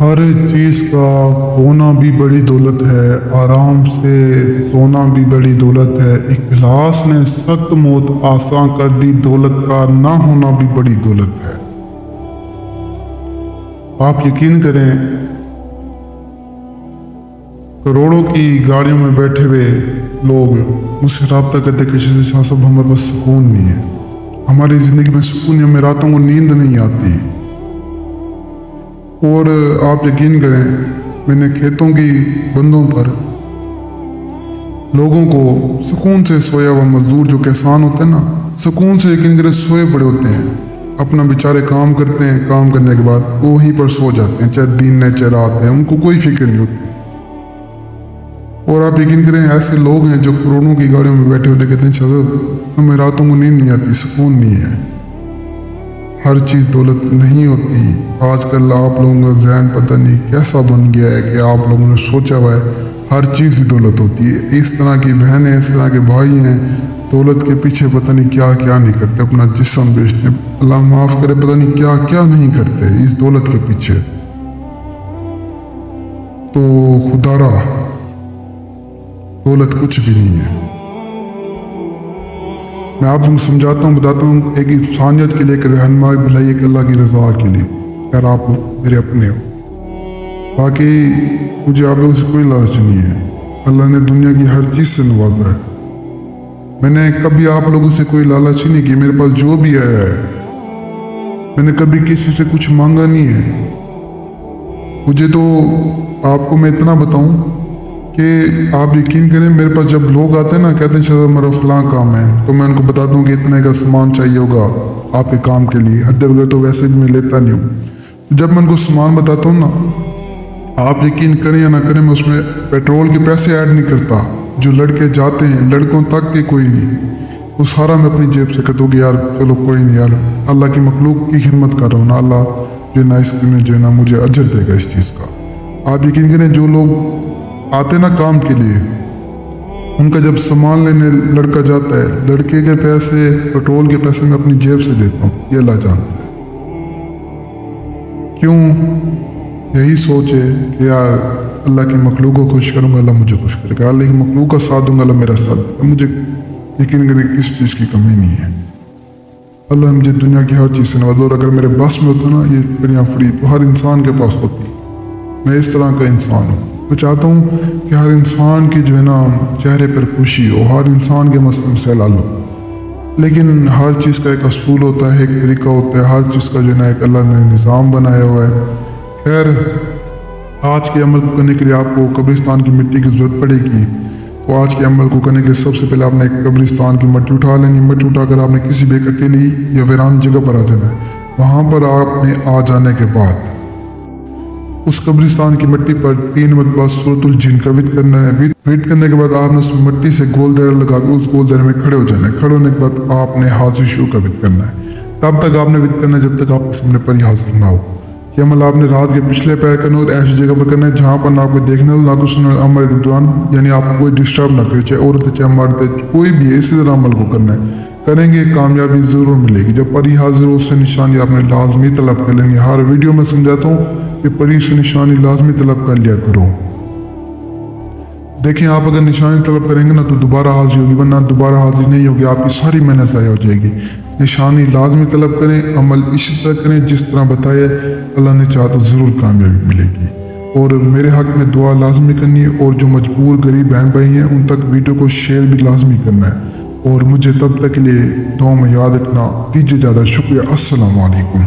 हर चीज़ का होना भी बड़ी दौलत है, आराम से सोना भी बड़ी दौलत है। इखलास ने सख्त मौत आसान कर दी, दौलत का ना होना भी बड़ी दौलत है। आप यकीन करें, करोड़ों की गाड़ियों में बैठे हुए लोग मुझसे रब्ता करते किसी से शाह साहब हमारे पास सुकून नहीं है, हमारी ज़िंदगी में सुकून है, हमें रातों को नींद नहीं आती। और आप यकीन करें, मैंने खेतों की बंदों पर लोगों को सुकून से सोया हुआ मजदूर जो किसान होते हैं ना, सुकून से यकीन करें सोए पड़े होते हैं, अपना बेचारे काम करते हैं, काम करने के बाद वो वहीं पर सो जाते हैं, चाहे दिन है चाहे रात है, उनको कोई फिक्र नहीं होती। और आप यकीन करें, ऐसे लोग हैं जो करोड़ों की गाड़ियों में बैठे होते, कहते हैं शाह हमें रातों को नींद नहीं आती, सुकून नहीं है। हर चीज़ दौलत नहीं होती। आजकल आप लोगों का ज़हन पता नहीं कैसा बन गया है कि आप लोगों ने सोचा हुआ है हर चीज़ ही दौलत होती है। इस तरह की बहनें, इस तरह के भाई हैं, दौलत के पीछे पता नहीं क्या क्या नहीं करते, अपना जिस्म बेचते, अल्लाह माफ़ करे, पता नहीं क्या क्या नहीं करते इस दौलत के पीछे। तो खुदारा दौलत कुछ भी नहीं है। मैं आप लोगों को समझाता हूँ, बताता हूँ, एक इंसानियत के लिए, एक रहनुमाई भलाई, एक अल्लाह की रज़ा के लिए, यार आप मेरे अपने हो। बाकी मुझे आप लोगों से कोई लालच नहीं है। अल्लाह ने दुनिया की हर चीज़ से नवाजा है। मैंने कभी आप लोगों से कोई लालच ही नहीं की। मेरे पास जो भी आया है, मैंने कभी किसी से कुछ मांगा नहीं है। मुझे तो आपको मैं इतना बताऊँ कि आप यकीन करें, मेरे पास जब लोग आते हैं ना, कहते हैं शायद मेरा फलां काम है, तो मैं उनको बताता हूँ कि इतने का सामान चाहिए होगा आपके काम के लिए, हद वगैरह तो वैसे भी मैं लेता नहीं हूँ। जब मैं उनको सामान बताता हूँ ना, आप यकीन करें या ना करें, मैं उसमें पेट्रोल के पैसे ऐड नहीं करता। जो लड़के जाते हैं, लड़कों तक के कोई नहीं, वो सारा मैं अपनी जेब से करता हूँ कि यार चलो कोई नहीं, यार अल्लाह की मखलूक की खिदमत कर रहा हूँ ना, अल्लाह जो है ना इसमें जो है ना मुझे अजर देगा इस चीज़ का। आप यकीन करें, जो लोग आते ना काम के लिए, उनका जब सामान लेने लड़का जाता है, लड़के के पैसे, पेट्रोल के पैसे मैं अपनी जेब से देता हूँ, ये अल्लाह जानता है। क्यों? यही सोच है कि यार अल्लाह की मखलूक को खुश करूँगा, अल्लाह मुझे खुश करेगा, अल्लाह की मखलूक का साथ दूंगा, अल्लाह मेरा साथ देगा। मुझे यकीन करें किस चीज़ की कमी नहीं है। अल्लाह ने मुझे दुनिया की हर चीज़ से नवाजा, और अगर मेरे बस में होता ना ये दुनिया फ्री, तो हर इंसान के पास होती। मैं इस तरह का इंसान हूँ। मैं चाहता हूँ कि हर इंसान की जो है ना चेहरे पर खुशी हो, हर इंसान के मसले से हल हो। लेकिन हर चीज़ का एक असूल होता है, एक तरीका होता है, हर चीज़ का जो है ना एक अल्लाह ने निज़ाम बनाया हुआ है। खैर, आज के अमल को करने के लिए आपको कब्रिस्तान की मिट्टी की ज़रूरत पड़ेगी। तो आज के अमल को करने के लिए सबसे पहले आपने एक कब्रिस्तान की मिट्टी उठा लेनी। मिट्टी उठाकर आपने किसी भी एक अकेली या वीरान जगह पर आ जाना है। वहाँ पर आपने आ जाने के बाद उस कब्रिस्तान की मिट्टी पर 3 मरतबा सूरतुल जिन का विद करना है। विद करने के बाद आपने उस मिट्टी से गोल दायरा लगाकर उस गोल दायरे में खड़े हो जाना है। खड़े होने के बाद आपने हाजिर शू का विद करना है। तब तक आपने विद करना है जब तक आपके सामने पर ही हाजिर ना हो। ये अमल आपने रात के पिछले पैर करना और ऐसी जगह पर करना है जहाँ पर ना आपको देखना हो, ना कुछ सुनना अमल के दौरान, यानी आपको कोई डिस्टर्ब ना करे, चाहे औरत चाहे मर्द, कोई भी है। इसी तरह अमल को करना है। करेंगे कामयाबी ज़रूर मिलेगी। जब परी हाजिर हो, उससे निशानी आपने लाजमी तलब कर लेंगे। हर वीडियो में समझाता हूँ कि परी से निशानी लाजमी तलब कर लिया करो। देखिए, आप अगर निशानी तलब करेंगे ना तो दोबारा हाजिर होगी, वरना दोबारा हाजिर नहीं होगी, आपकी सारी मेहनत ज़ाया हो जाएगी। निशानी लाजमी तलब करें, अमल इसी तरह करें जिस तरह बताया। अल्लाह ने चाहा तो ज़रूर कामयाबी मिलेगी। और मेरे हक में दुआ लाजमी करनी है, और जो मजबूर गरीब बहन भाई हैं उन तक वीडियो को शेयर भी लाजमी करना है। और मुझे तब तक के लिए दुआ में याद रखना। दीजिए ज़्यादा शुक्रिया। अस्सलाम वालेकुम।